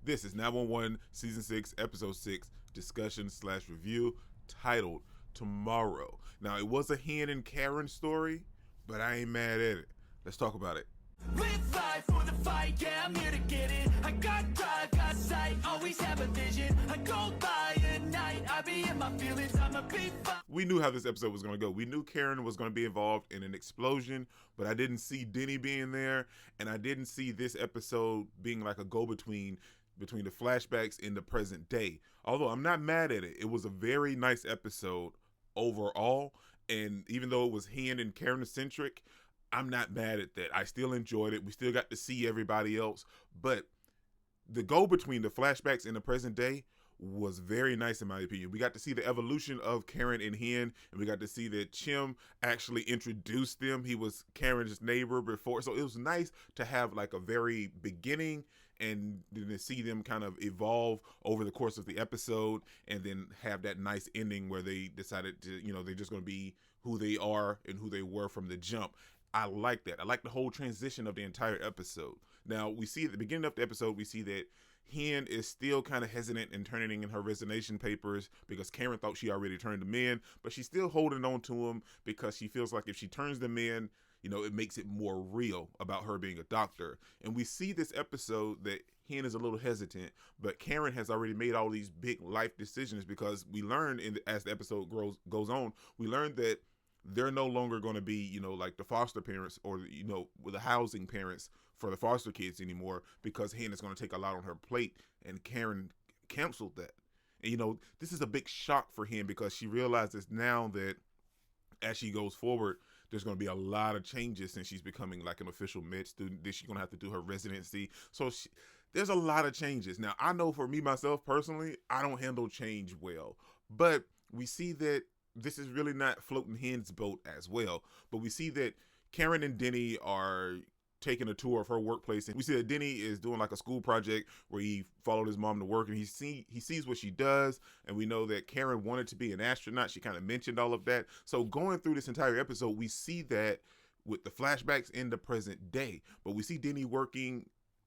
This is 911 Season 6, Episode 6, discussion / review, titled Tomorrow. Now, it was a Hen and Karen story, but I ain't mad at it. Let's talk about it. Live life for the fight, yeah, I'm here to get it. I got drive, got sight, always have a vision. I go by at night, I be in my feelings, I'm a big We knew how this episode was going to go. We knew Karen was going to be involved in an explosion, but I didn't see Denny being there, and I didn't see this episode being like a go-between between the flashbacks and the present day. Although I'm not mad at it. It was a very nice episode overall, and even though it was Hen and Karen-centric, I'm not mad at that. I still enjoyed it. We still got to see everybody else, but the go between the flashbacks and the present day was very nice in my opinion. We got to see the evolution of Karen and Hen, and we got to see that Chim actually introduced them. He was Karen's neighbor before, so it was nice to have like a very beginning and then to see them kind of evolve over the course of the episode, and then have that nice ending where they decided to, they're just going to be who they are and who they were from the jump. I like that. I like the whole transition of the entire episode. Now, we see at the beginning of the episode, we see that Hen is still kind of hesitant in turning in her resignation papers because Karen thought she already turned them in, but she's still holding on to them because she feels like if she turns them in, it makes it more real about her being a doctor. And we see this episode that Hen is a little hesitant, but Karen has already made all these big life decisions because we learn as the episode goes on, we learn that they're no longer going to be, like the foster parents or, the housing parents for the foster kids anymore, because Hen is going to take a lot on her plate, and Karen canceled that. And, this is a big shock for Hen because she realizes now that as she goes forward, there's going to be a lot of changes since she's becoming like an official med student. Then she's going to have to do her residency. So there's a lot of changes. Now, I know for me, myself personally, I don't handle change well, but we see that this is really not floating Hen's boat as well. But we see that Karen and Denny are taking a tour of her workplace, and we see that Denny is doing like a school project where he followed his mom to work, and he sees what she does, and we know that Karen wanted to be an astronaut. She kind of mentioned all of that. So going through this entire episode, we see that with the flashbacks in the present day, but we see Denny working.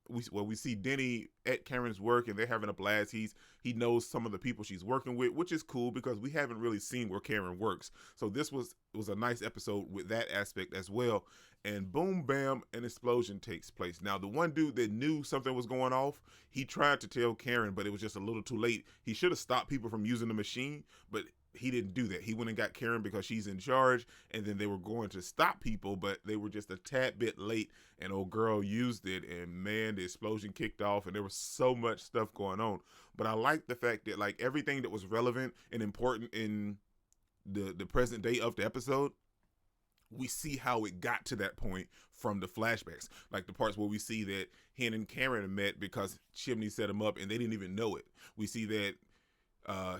We see Denny at Karen's work, and they're having a blast. He knows some of the people she's working with, which is cool because we haven't really seen where Karen works. So this was a nice episode with that aspect as well. And boom, bam, an explosion takes place. Now, the one dude that knew something was going off, he tried to tell Karen, but it was just a little too late. He should have stopped people from using the machine, but he didn't do that. He went and got Karen because she's in charge, and then they were going to stop people, but they were just a tad bit late, and old girl used it, and man, the explosion kicked off, and there was so much stuff going on. But I like the fact that like everything that was relevant and important in the present day of the episode, we see how it got to that point from the flashbacks. Like the parts where we see that Hen and Karen met because Chimney set them up and they didn't even know it. We see that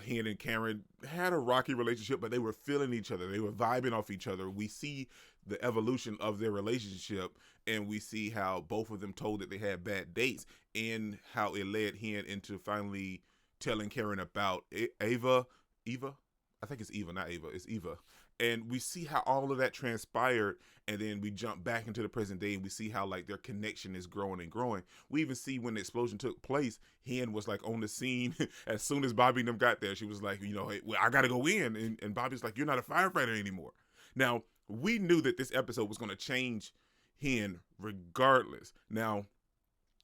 Hen and Karen had a rocky relationship, but they were feeling each other. They were vibing off each other. We see the evolution of their relationship, and we see how both of them told that they had bad dates, and how it led Hen into finally telling Karen about Eva. I think it's Eva, not Ava. It's Eva. And we see how all of that transpired, and then we jump back into the present day, and we see how like their connection is growing and growing. We even see when the explosion took place, Hen was like on the scene as soon as Bobby and them got there. She was like, hey, well, I got to go in. And Bobby's like, you're not a firefighter anymore. Now, we knew that this episode was going to change Hen regardless. Now,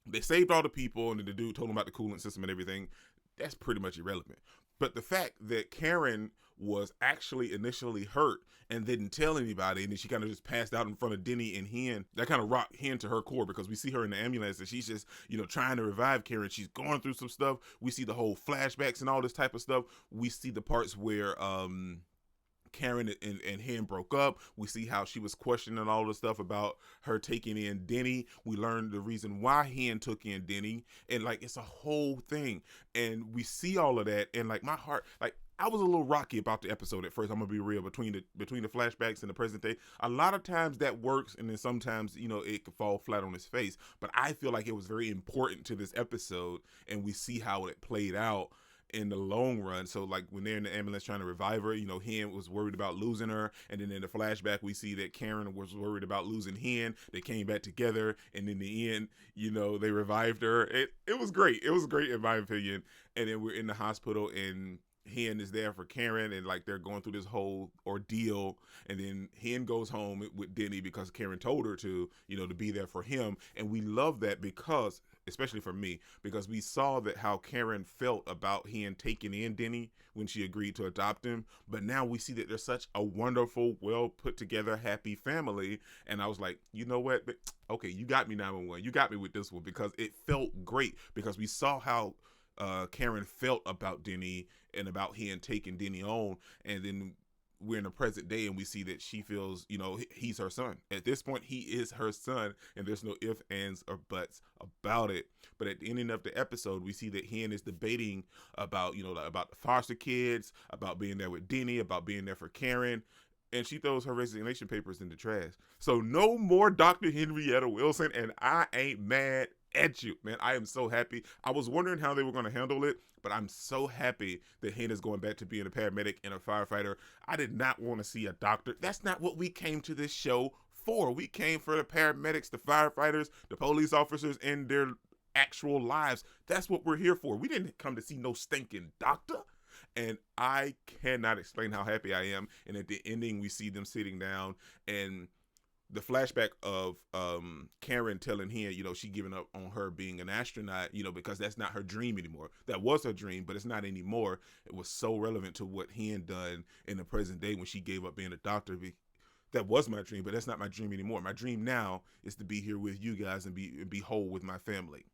they saved all the people, and the dude told them about the coolant system and everything. That's pretty much irrelevant. But the fact that Karen was actually initially hurt and didn't tell anybody, and then she kind of just passed out in front of Denny and Hen, that kind of rocked Hen to her core, because we see her in the ambulance and she's just, trying to revive Karen. She's going through some stuff. We see the whole flashbacks and all this type of stuff. We see the parts where Karen and Hen broke up. We see how she was questioning all the stuff about her taking in Denny. We learned the reason why Hen took in Denny, and like it's a whole thing. And we see all of that, and like my heart, like I was a little rocky about the episode at first. I'm gonna be real, between the flashbacks and the present day. A lot of times that works, and then sometimes it could fall flat on its face. But I feel like it was very important to this episode, and we see how it played out. in the long run. So like when they're in the ambulance trying to revive her, you know, Hen was worried about losing her, and then in the flashback we see that Karen was worried about losing Hen. They came back together, and in the end, you know, they revived her. It was great. It was great in my opinion. And then we're in the hospital, and Hen is there for Karen, and like they're going through this whole ordeal, and then Hen goes home with Denny because Karen told her to, you know, to be there for him. And we love that because, especially for me, because we saw that how Karen felt about Hen taking in Denny when she agreed to adopt him. But now we see that they're such a wonderful, well put together, happy family. And I was like, you know what? Okay, you got me 911. You got me with this one, because it felt great, because we saw how Karen felt about Denny and about Hen taking Denny on, and then we're in the present day and we see that she feels, you know, he's her son. At this point, he is her son, and there's no ifs, ands, or buts about it. But at the ending of the episode, we see that Hen is debating about, you know, about the foster kids, about being there with Denny, about being there for Karen, and she throws her resignation papers in the trash. So no more Dr. Henrietta Wilson, and I ain't mad at you, man. I am so happy. I was wondering how they were going to handle it, but I'm so happy that Hen is going back to being a paramedic and a firefighter. I did not want to see a doctor. That's not what we came to this show for. We came for the paramedics, the firefighters, the police officers, and their actual lives. That's what we're here for. We didn't come to see no stinking doctor. And I cannot explain how happy I am. And at the ending, we see them sitting down, and the flashback of Karen telling Hen, you know, she giving up on her being an astronaut, you know, because that's not her dream anymore. That was her dream, but it's not anymore. It was so relevant to what Hen done in the present day when she gave up being a doctor. That was my dream, but that's not my dream anymore. My dream now is to be here with you guys and be whole with my family.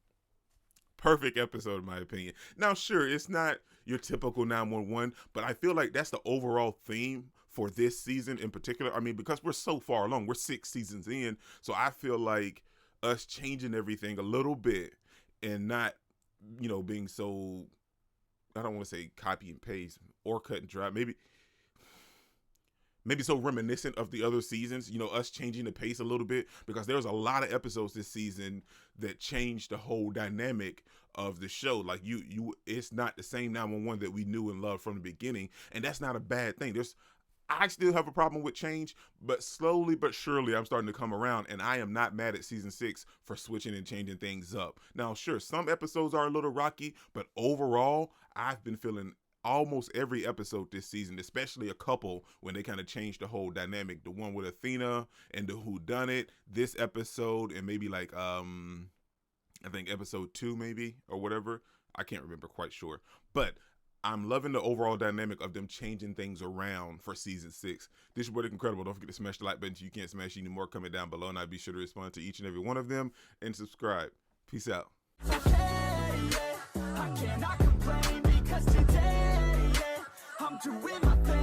Perfect episode, in my opinion. Now, sure, it's not your typical 911, but I feel like that's the overall theme for this season in particular. I mean, because we're so far along, we're 6 seasons in, so I feel like us changing everything a little bit and not, you know, being so, I don't want to say copy and paste or cut and dry, maybe so reminiscent of the other seasons, you know, us changing the pace a little bit, because there was a lot of episodes this season that changed the whole dynamic of the show. Like it's not the same 911 that we knew and loved from the beginning, and that's not a bad thing. I still have a problem with change, but slowly but surely I'm starting to come around, and I am not mad at season 6 for switching and changing things up. Now, sure, some episodes are a little rocky, but overall, I've been feeling almost every episode this season, especially a couple when they kind of changed the whole dynamic. The one with Athena and the whodunit, this episode, and maybe like I think episode 2 maybe, or whatever. I can't remember, quite sure. But I'm loving the overall dynamic of them changing things around for season 6. This is what is incredible. Don't forget to smash the like button so you can't smash any more. Comment down below, and I'll be sure to respond to each and every one of them, and subscribe. Peace out. I cannot complain because today, I'm doing my thing.